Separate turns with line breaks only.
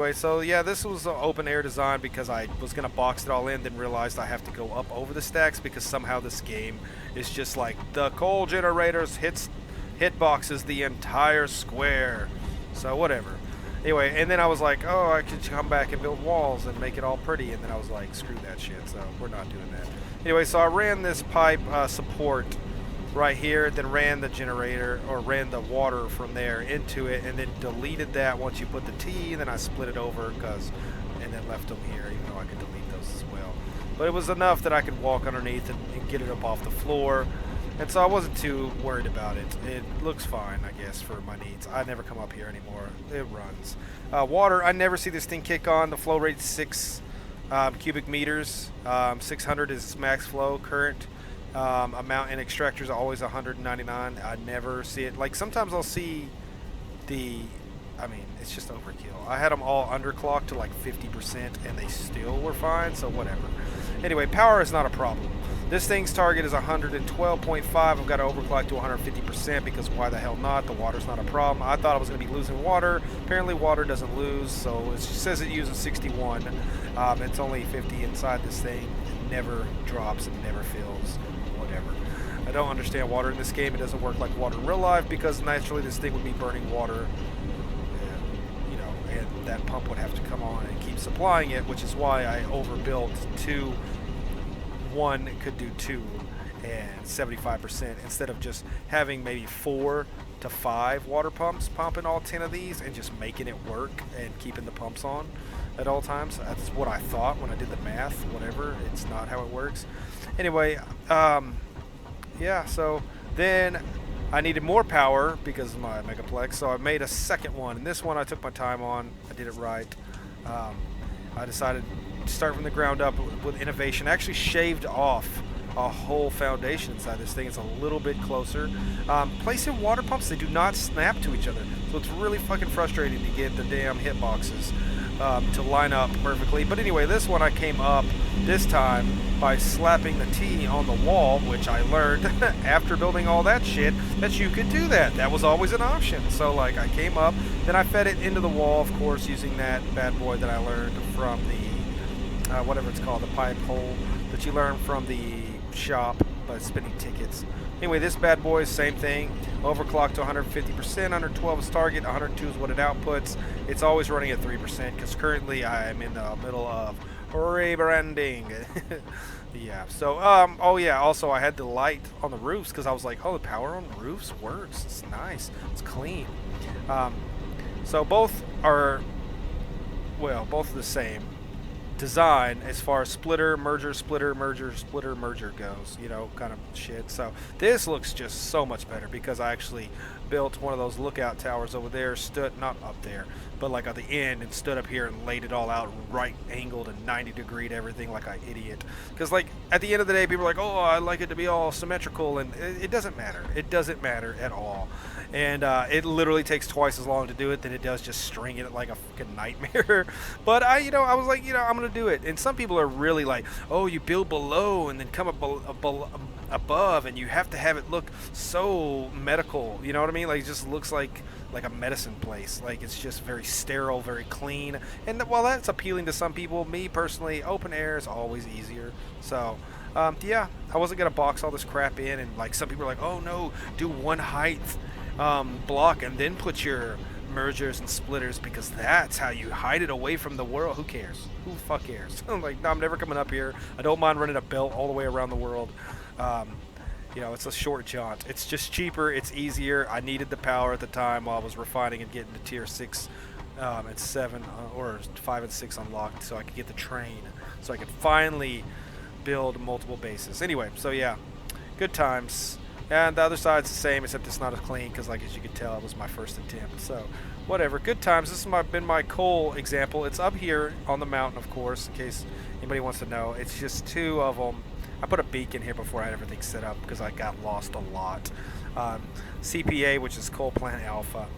Anyway, so yeah, this was an open air design because I was gonna box it all in, then realized I have to go up over the stacks because somehow this game is just like the coal generators hit boxes the entire square. So whatever. Anyway, and then I was like, oh, I could come back and build walls and make it all pretty, and then I was like, screw that shit. So we're not doing that. Anyway, so I ran this pipe support right here, then ran the generator or ran the water from there into it, and then deleted that once you put the T, and then I split it over and then left them here, even though I could delete those as well. But it was enough that I could walk underneath and get it up off the floor, and so I wasn't too worried about it. It looks fine, I guess, for my needs. I never come up here anymore. It runs. Water, I never see this thing kick on. The flow rate's 6 cubic meters. 600 is max flow current. Amount in extractors is always 199. I never see it. Like sometimes I'll see I mean, it's just overkill. I had them all underclocked to like 50% and they still were fine, so whatever. Anyway, power is not a problem. This thing's target is 112.5. I've got to overclock to 150% because why the hell not? The water's not a problem. I thought I was going to be losing water. Apparently water doesn't lose, so it says it uses 61. It's only 50 inside this thing. It never drops and never fills. Whatever. I don't understand water in this game. It doesn't work like water in real life because naturally this thing would be burning water, and that pump would have to come on and keep supplying it, which is why I overbuilt to one could do 2 and 75% instead of just having maybe 4 to 5 water pumps pumping all 10 of these and just making it work and keeping the pumps on at all times. That's what I thought when I did the math. Whatever, it's not how it works. Anyway, yeah, so then I needed more power because of my megaplex, so I made a second one, and this one I took my time on. I did it right. I decided to start from the ground up with innovation. I actually shaved off a whole foundation inside this thing. It's a little bit closer. Placing water pumps, they do not snap to each other, so it's really fucking frustrating to get the damn hitboxes to line up perfectly. But anyway, this one I came up this time by slapping the T on the wall, which I learned after building all that shit that you could do that. That was always an option. So like I came up, then I fed it into the wall, of course, using that bad boy that I learned from the whatever it's called, the pipe hole that you learn from the shop by spinning tickets. Anyway, this bad boy is same thing. Overclocked to 150%, 112 is target, 102 is what it outputs. It's always running at 3% because currently I'm in the middle of rebranding. Yeah, so, oh yeah, also I had the light on the roofs because I was like, oh, the power on roofs works. It's nice. It's clean. So both are, well, both are the same design as far as splitter, merger, splitter, merger, splitter, merger goes, you know, kind of shit. So this looks just so much better because I actually built one of those lookout towers over there, stood, not up there, but like at the end, and stood up here and laid it all out right angled and 90-degreed everything like an idiot. Because like at the end of the day, people are like, oh, I like it to be all symmetrical, and it doesn't matter. It doesn't matter at all. And it literally takes twice as long to do it than it does just string it like a fucking nightmare. But I was like, I'm gonna do it. And some people are really like, oh, you build below and then come above, and you have to have it look so medical. You know what I mean? Like it just looks like a medicine place. Like it's just very sterile, very clean. And while that's appealing to some people, me personally, open air is always easier. So. Yeah, I wasn't gonna box all this crap in, and like some people are like, oh no, do one height block and then put your mergers and splitters because that's how you hide it away from the world. Who cares? Who the fuck cares? I'm like, no, I'm never coming up here. I don't mind running a belt all the way around the world. It's a short jaunt. It's just cheaper. It's easier. I needed the power at the time while I was refining and getting to tier 6 and 7 or 5 and 6 unlocked, so I could get the train, so I could finally build multiple bases. Anyway, so yeah, good times. And the other side's the same, except it's not as clean because, like, as you can tell, it was my first attempt. So, whatever. Good times. This has been my coal example. It's up here on the mountain, of course, in case anybody wants to know. It's just 2 of them. I put a beacon here before I had everything set up because I got lost a lot. CPA, which is Coal Plant Alpha,